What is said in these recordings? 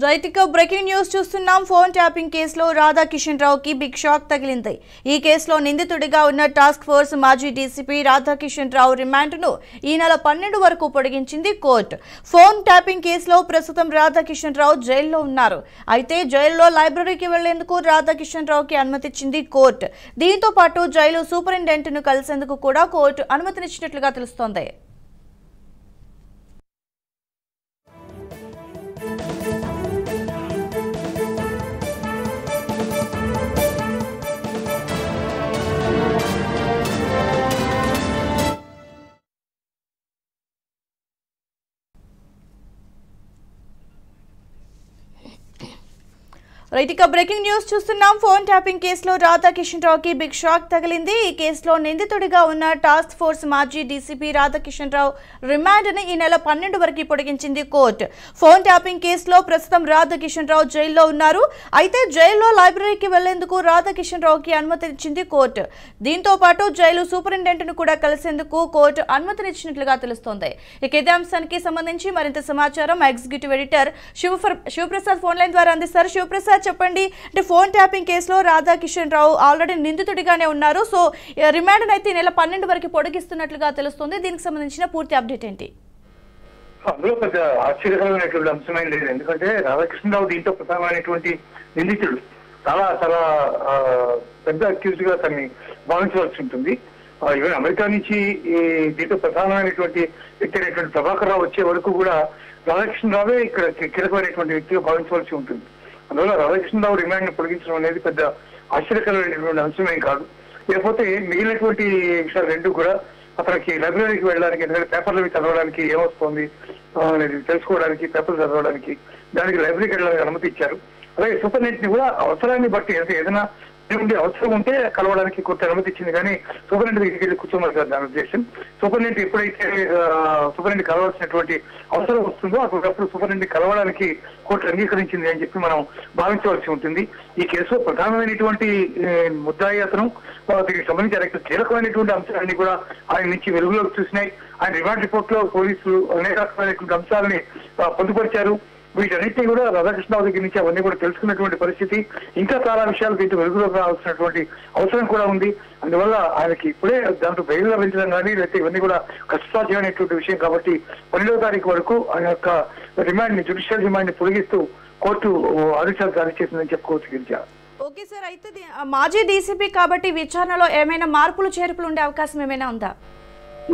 Right ఇక breaking news చూస్తున్నాం. Phone tapping కేసులో రాధాకిషన్ రావుకి బిగ్ షాక్ తగిలింది. ఈ కేసులో నిందితుడిగా ఉన్న టాస్క్ ఫోర్స్ మాజీ డీసీపీ రాధాకిషన్ రావు రిమాండ్ను ఈ నెల 12 వరకు పొడిగించింది కోర్టు. ఫోన్ ట్యాపింగ్ కేసులో ప్రస్తుతం రాధాకిషన్ రావు జైల్లో ఉన్నారు. అయితే జైల్లో లైబ్రరీకి వెళ్లేందుకు రాధాకిషన్ రావుకి అనుమతిచ్చింది కోర్టు. దీంతో పాటు జైలు సూపరింటెండెంట్ను కలిసేందుకు కూడా కోర్టు అనుమతినిచ్చినట్లుగా తెలుస్తోంది. రైట్ ఇక బ్రేకింగ్ న్యూస్ చూస్తున్నాం. ఫోన్ ట్యాపింగ్ కేసులో రాధాకిషన్ రావుకి బిగ్ షాక్ తగిలింది. ఈ కేసులో నిందితుడిగా ఉన్న టాస్క్ ఫోర్స్ మాజీ డీసీపీ రాధాకిషన్ రావు రిమాండ్ని ఈ నెల 12 వరకు పొడిగించింది కోర్టు. ఫోన్ ట్యాపింగ్ కేసులో ప్రస్తుతం రాధాకిషన్ రావు జైల్లో ఉన్నారు. అయితే జైల్లో లైబ్రరీకి వెళ్లేందుకు రాధాకిషన్ రావుకి అనుమతినిచ్చింది కోర్టు. దీంతో పాటు జైలు సూపరింటెండెంట్ను కూడా కలిసేందుకు కోర్టు అనుమతినిచ్చినట్లుగా తెలుస్తోంది. ఇక ఇదే అంశానికి సంబంధించి మరింత సమాచారం executive editor Shivaprasad phone line ద్వారా అందిస్తారు. శివప్రసాద్ చెప్పండి, అంటే ఫోన్ ట్యాపింగ్ కేసులో రాధాకిషన్ రావు ఆల్రెడీ నిందితుడిగానే ఉన్నారు. సో రిమాండ్ అయితే నెల 12 వరకు పొడిగిస్తున్నట్లుగా తెలుస్తుంది. దీనికి సంబంధించిన పూర్తి అప్డేట్ ఏంటి? అందులో పెద్ద ఆశ్చర్యకరమైనటువంటి అంశమే లేదు. ఎందుకంటే రాధాకృష్ణరావు దీంతో ప్రధానమైనటువంటి నిందితుడు. చాలా చాలా పెద్ద అక్యూజ్ గా తనని భావించవలసి ఉంటుంది. ఈవెన్ అమెరికా నుంచి దీంతో ప్రధానమైనటువంటి వ్యక్తి అయినటువంటి ప్రభాకర్ రావు వచ్చే వరకు కూడా రాధాకృష్ణరావే ఇక్కడ కీలకమైనటువంటి వ్యక్తిగా భావించవలసి ఉంటుంది. అందువల్ల రాధాకృష్ణరావు రిమాండ్ ని పొడిగించడం అనేది పెద్ద ఆశ్చర్యకరమైనటువంటి అంశమేం కాదు. లేకపోతే మిగిలినటువంటి విషయాలు రెండు కూడా అతనికి లైబ్రరీకి వెళ్ళడానికి, ఎందుకంటే పేపర్లు చదవడానికి ఏమొస్తుంది అనేది తెలుసుకోవడానికి, పేపర్లు చదవడానికి దానికి లైబ్రరీకి వెళ్ళడానికి అనుమతి ఇచ్చారు. అలాగే సూపరింటెండెంట్ ని కూడా అవసరాన్ని బట్టి ఏదైనా అవసరం ఉంటే కలవడానికి కొంత అనుమతి ఇచ్చింది. కానీ సూపరింటెండెంట్ దగ్గరికి వెళ్ళి కూర్చోమని కాదు దాని ఉద్దేశం. సూపరింటెండెంట్ ఎప్పుడైతే సూపరింటెండెంట్ కలవాల్సినటువంటి అవసరం వస్తుందో అప్పుడు సూపరింటెండెంట్ కలవడానికి కోర్టు అంగీకరించింది అని చెప్పి మనం భావించవలసి ఉంటుంది. ఈ కేసులో ప్రధానమైనటువంటి ముద్దాయి అతను, దీనికి సంబంధించి అనేక కీలకమైనటువంటి అంశాలన్నీ కూడా ఆయన నుంచి వెలుగులోకి చూసినాయి. ఆయన రిమాండ్ రిపోర్ట్ లో పోలీసులు అనేక రకమైనటువంటి అంశాలని పొందుపరిచారు. వీటన్నిటినీ కూడా రాధాకృష్ణరావు దగ్గర నుంచి అవన్నీ కూడా తెలుసుకున్నటువంటి పరిస్థితి, ఇంకా చాలా విషయాలు దీంట్లో వెలుగులోకి రావాల్సినటువంటి అవసరం కూడా ఉంది. అందువల్ల ఆయనకి ఇప్పుడే దాంట్లో బెయిల్ లభించడం కానీ లేకపోతే ఇవన్నీ కూడా కష్టసాధ్యమైనటువంటి విషయం కాబట్టి 12వ తారీఖు వరకు ఆయన యొక్క రిమాండ్ ని, జ్యుడిషియల్ రిమాండ్ ని పొడిగిస్తూ కోర్టు ఆదేశాలు జారీ చేసిందని చెప్పుకోవచ్చు. గిరిజా, ఓకే సార్, అయితే మాజీ డీసీపీ కాబట్టి విచారణలో ఏమైనా మార్పులు చేర్పులు ఉండే అవకాశం ఏమైనా ఉందా?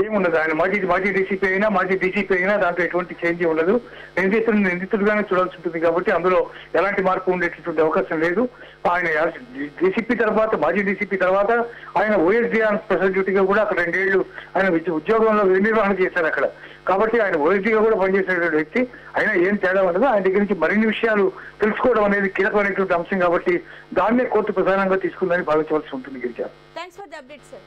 ఏముండదు. ఆయన మాజీ డీసీపీ అయినా మాజీ డీజీపీ అయినా దాంట్లో ఎటువంటి చేంజ్ ఉండదు. నిందితుడిగానే చూడాల్సి ఉంటుంది కాబట్టి అందులో ఎలాంటి మార్పు ఉండేటటువంటి అవకాశం లేదు. ఆయన డీసీపీ తర్వాత, మాజీ డీసీపీ తర్వాత ఆయన ఓఎస్డీ స్పెషల్ డ్యూటీగా కూడా అక్కడ 2 ఏళ్లు ఆయన ఉద్యోగంలో నిర్వహణ చేశారు అక్కడ. కాబట్టి ఆయన ఓఎస్డీగా కూడా పనిచేసినటువంటి వ్యక్తి. అయినా ఏం తేడా ఉండదు. ఆయన దగ్గర నుంచి మరిన్ని విషయాలు తెలుసుకోవడం అనేది కీలకమైనటువంటి అంశం కాబట్టి దాన్నే కోర్టు ప్రధానంగా తీసుకుందని భావించవలసి ఉంటుంది. Girija, thanks for the update sir.